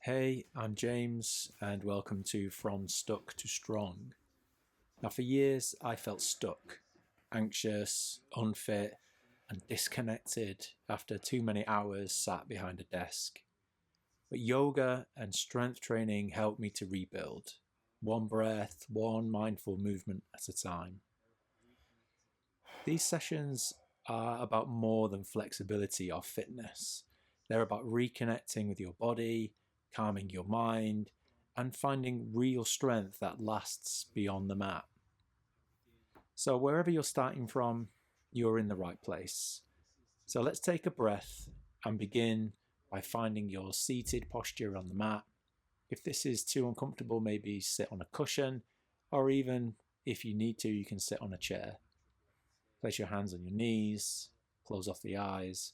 Hey, I'm James, and welcome to From Stuck to Strong. Now, for years, I felt stuck, anxious, unfit, and disconnected after too many hours sat behind a desk. But yoga and strength training helped me to rebuild, one breath, one mindful movement at a time. These sessions are about more than flexibility or fitness. They're about reconnecting with your body, calming your mind, and finding real strength that lasts beyond the mat. So, wherever you're starting from, you're in the right place. So, let's take a breath and begin by finding your seated posture on the mat. If this is too uncomfortable, maybe sit on a cushion, or even if you need to, you can sit on a chair. Place your hands on your knees, close off the eyes,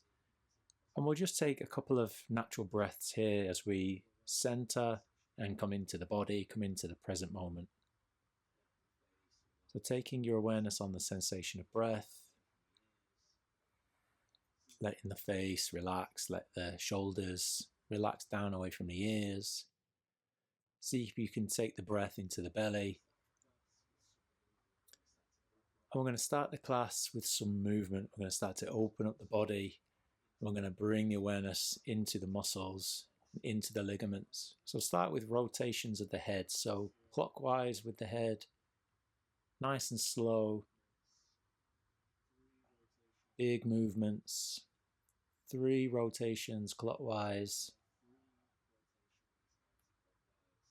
and we'll just take a couple of natural breaths here as we center and come into the body, come into the present moment. So taking your awareness on the sensation of breath, letting the face relax, let the shoulders relax down away from the ears. See if you can take the breath into the belly. And we're going to start the class with some movement. We're going to start to open up the body. We're going to bring the awareness into the muscles, into the ligaments. So start with rotations of the head. So clockwise with the head, nice and slow. Big movements. 3 rotations clockwise.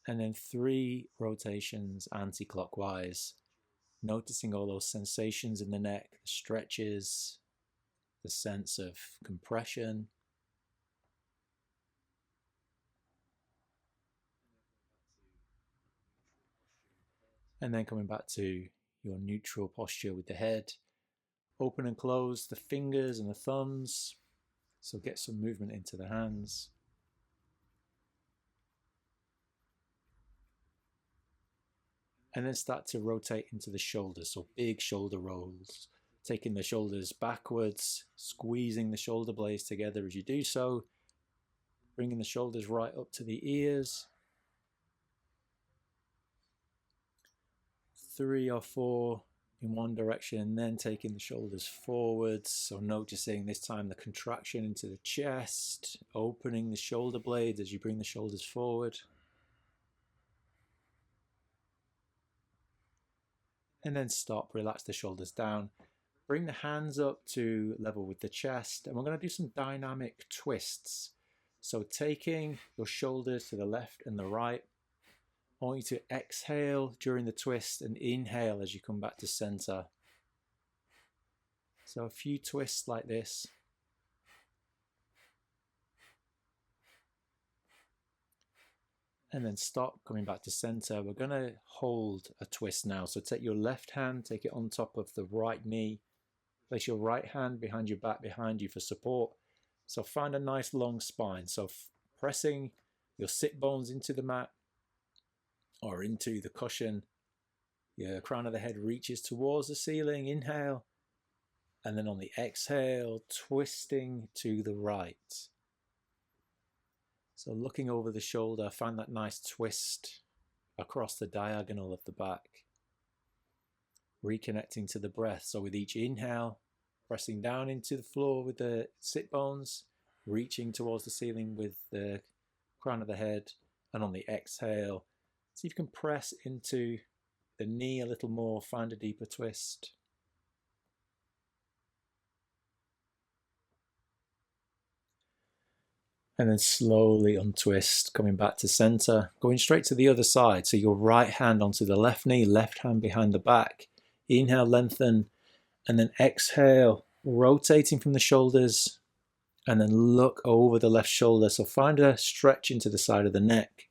And then 3 rotations anti-clockwise. Noticing all those sensations in the neck, the stretches, the sense of compression. And then coming back to your neutral posture with the head. Open and close the fingers and the thumbs. So get some movement into the hands. And then start to rotate into the shoulders. So big shoulder rolls. Taking the shoulders backwards, squeezing the shoulder blades together as you do so. Bringing the shoulders right up to the ears. 3 or 4 in one direction, and then taking the shoulders forwards. So noticing this time the contraction into the chest, opening the shoulder blades as you bring the shoulders forward. And then stop, relax the shoulders down. Bring the hands up to level with the chest, and we're going to do some dynamic twists. So taking your shoulders to the left and the right. I want you to exhale during the twist and inhale as you come back to center. So a few twists like this. And then stop, coming back to center. We're going to hold a twist now. So take your left hand, take it on top of the right knee. Place your right hand behind your back, behind you for support. So find a nice long spine. So pressing your sit bones into the mat or into the cushion. Your crown of the head reaches towards the ceiling. Inhale. And then on the exhale, twisting to the right. So looking over the shoulder, find that nice twist across the diagonal of the back. Reconnecting to the breath. So with each inhale, pressing down into the floor with the sit bones, reaching towards the ceiling with the crown of the head, and on the exhale, see if you can press into the knee a little more, find a deeper twist. And then slowly untwist, coming back to center, going straight to the other side. So your right hand onto the left knee, left hand behind the back. Inhale, lengthen, and then exhale, rotating from the shoulders, and then look over the left shoulder. So find a stretch into the side of the neck.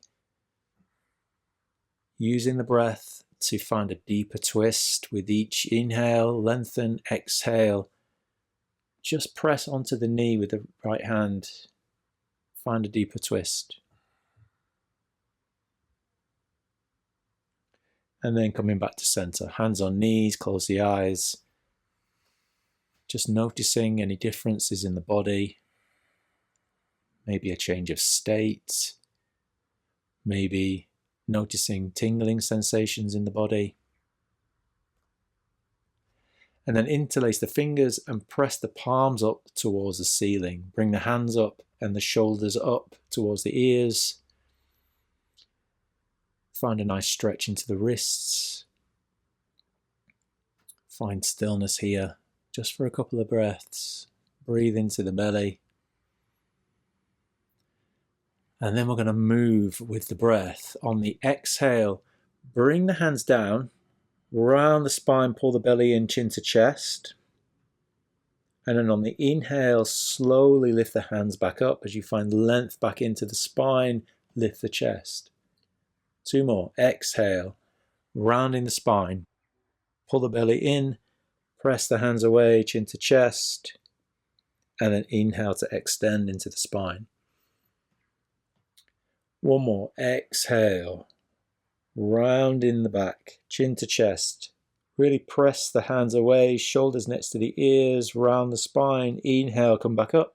Using the breath to find a deeper twist with each inhale, lengthen, exhale. Just press onto the knee with the right hand. Find a deeper twist. And then coming back to center. Hands on knees, close the eyes. Just noticing any differences in the body. Maybe a change of state. maybe noticing tingling sensations in the body. And then interlace the fingers and press the palms up towards the ceiling. Bring the hands up and the shoulders up towards the ears. Find a nice stretch into the wrists. Find stillness here, just for a couple of breaths. Breathe into the belly. And then we're going to move with the breath. On the exhale, bring the hands down, round the spine, pull the belly in, chin to chest. And then on the inhale, slowly lift the hands back up as you find length back into the spine, lift the chest. 2 more. Exhale, rounding the spine. Pull the belly in, press the hands away, chin to chest. And then inhale to extend into the spine. 1 more. Exhale, round in the back, chin to chest. Really press the hands away, shoulders next to the ears, round the spine. Inhale, come back up.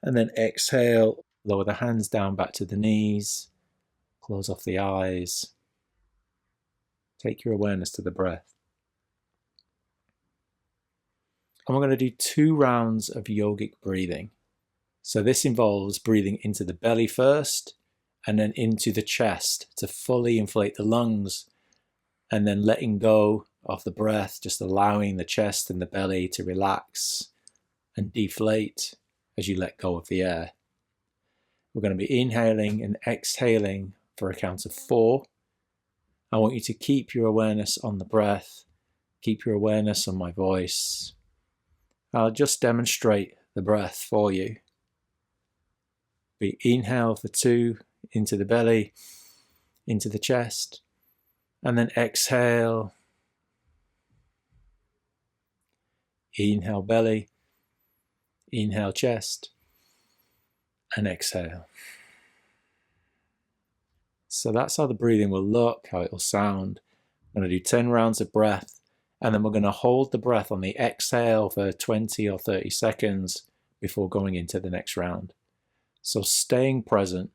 And then exhale, lower the hands down back to the knees. Close off the eyes. Take your awareness to the breath. And we're going to do 2 rounds of yogic breathing. So this involves breathing into the belly first and then into the chest to fully inflate the lungs, and then letting go of the breath, just allowing the chest and the belly to relax and deflate as you let go of the air. We're going to be inhaling and exhaling for a count of 4. I want you to keep your awareness on the breath, keep your awareness on my voice. I'll just demonstrate the breath for you. We inhale for 2 into the belly, into the chest, and then exhale. Inhale belly, inhale chest, and exhale. So that's how the breathing will look, how it will sound. I'm going to do 10 rounds of breath, and then we're going to hold the breath on the exhale for 20 or 30 seconds before going into the next round. So staying present,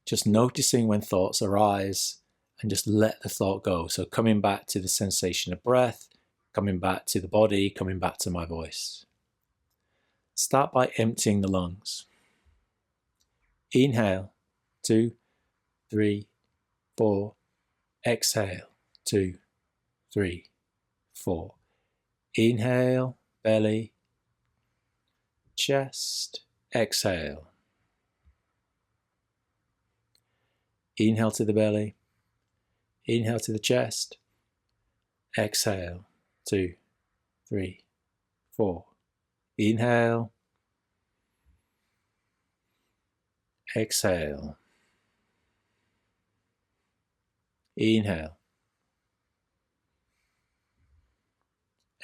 just noticing when thoughts arise, and just let the thought go. So coming back to the sensation of breath, coming back to the body, coming back to my voice. Start by emptying the lungs. Inhale, 2, 3, 4. Exhale, 2, 3, 4. Inhale, belly, chest, exhale. Inhale to the belly, inhale to the chest, exhale, 2, 3, 4. Inhale, exhale, inhale,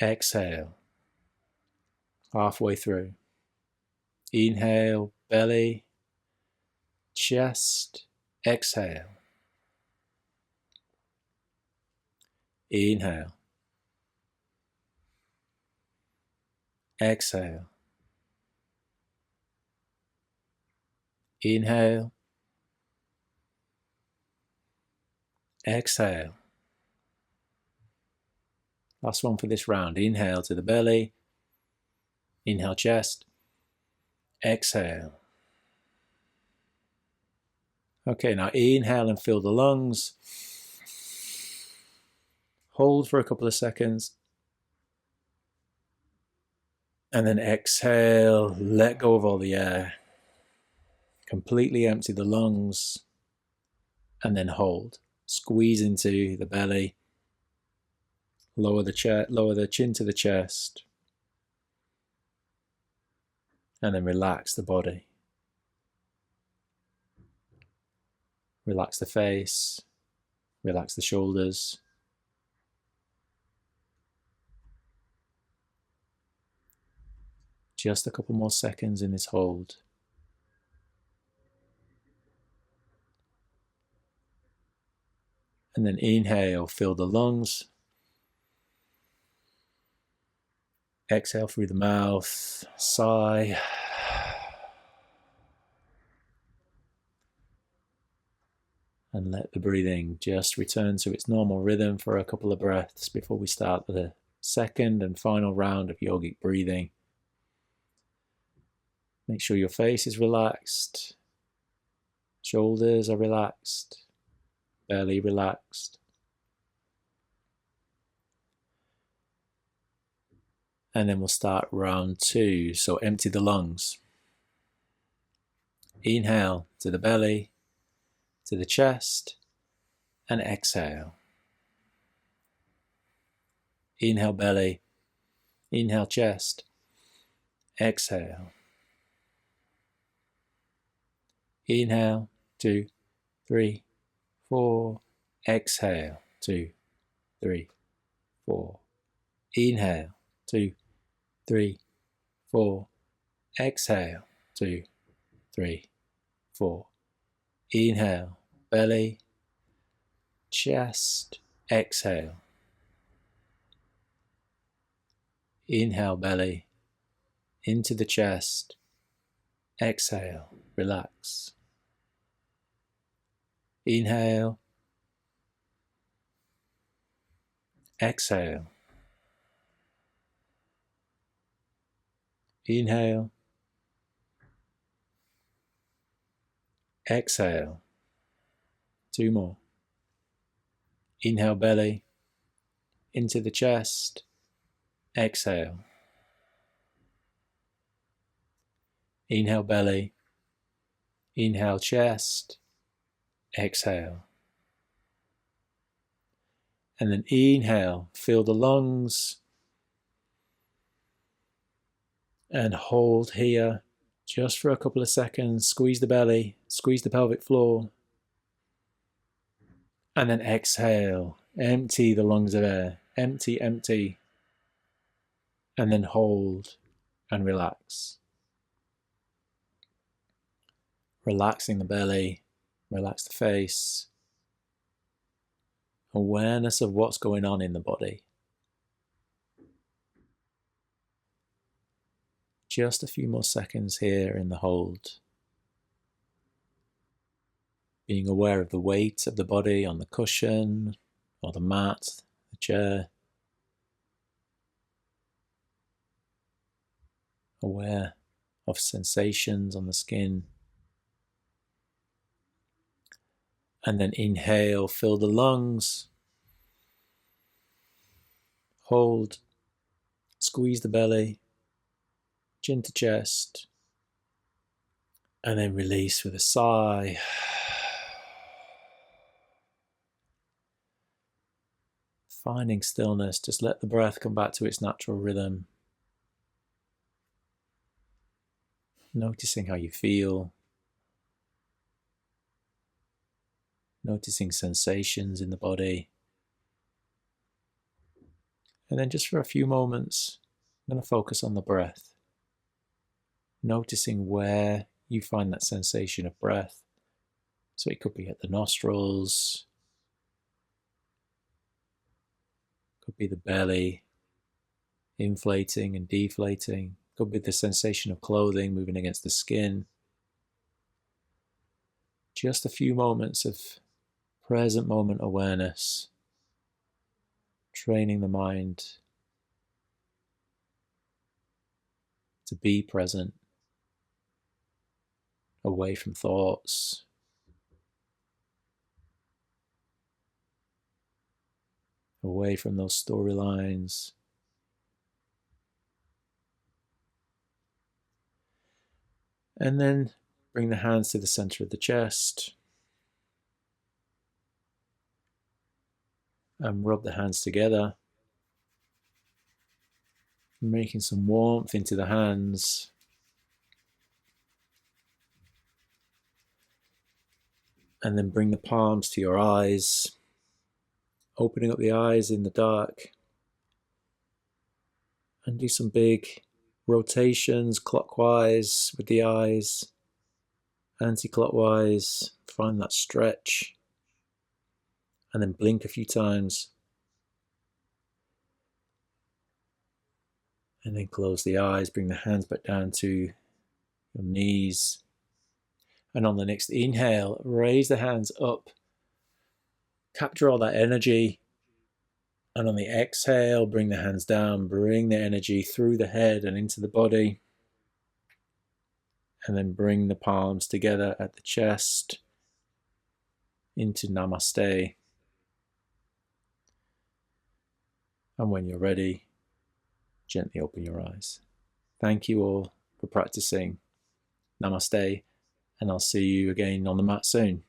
exhale, halfway through. Inhale, belly, chest, exhale. Inhale, exhale. Inhale, exhale. Last one for this round. Inhale to the belly, inhale chest, exhale. Okay, now inhale and fill the lungs. Hold for a couple of seconds. And then exhale, let go of all the air. Completely empty the lungs. And then hold. Squeeze into the belly. Lower the chin to the chest. And then relax the body. Relax the face. Relax the shoulders. Just a couple more seconds in this hold. And then inhale, fill the lungs. Exhale through the mouth, sigh. And let the breathing just return to its normal rhythm for a couple of breaths before we start the second and final round of yogic breathing. Make sure your face is relaxed, shoulders are relaxed, belly relaxed. And then we'll start round 2. So empty the lungs. Inhale to the belly, to the chest, and exhale. Inhale belly, inhale chest, exhale. Inhale, 2, 3, 4. Exhale, 2, 3, 4. Inhale, 2, 3, 4. Exhale, 2, 3, 4. Inhale, belly, chest, exhale. Inhale, belly, into the chest, exhale, relax. Inhale, exhale. Inhale, exhale. 2 more. Inhale, belly, into the chest, exhale. Inhale, belly, inhale, chest, exhale. And then inhale, fill the lungs, and hold here just for a couple of seconds. Squeeze the belly, squeeze the pelvic floor. And then exhale, empty the lungs of air, empty, empty. And then hold and relax. Relaxing the belly, relax the face. Awareness of what's going on in the body. Just a few more seconds here in the hold. Being aware of the weight of the body on the cushion or the mat, the chair. Aware of sensations on the skin. And then inhale, fill the lungs. Hold, squeeze the belly, chin to chest. And then release with a sigh. Finding stillness, just let the breath come back to its natural rhythm. Noticing how you feel. Noticing sensations in the body. And then just for a few moments, I'm going to focus on the breath. Noticing where you find that sensation of breath. So it could be at the nostrils, could be the belly inflating and deflating, could be the sensation of clothing moving against the skin. Just a few moments of present moment awareness, training the mind to be present, away from thoughts, away from those storylines. And then bring the hands to the center of the chest and rub the hands together, making some warmth into the hands. And then bring the palms to your eyes, opening up the eyes in the dark. And do some big rotations clockwise with the eyes, anti-clockwise. Find that stretch. And then blink a few times. And then close the eyes, bring the hands back down to your knees. And on the next inhale, raise the hands up Capture all that energy. And on the exhale, bring the hands down, bring the energy through the head and into the body. And then bring the palms together at the chest into Namaste. And when you're ready, gently open your eyes. Thank you all for practicing. Namaste, and I'll see you again on the mat soon.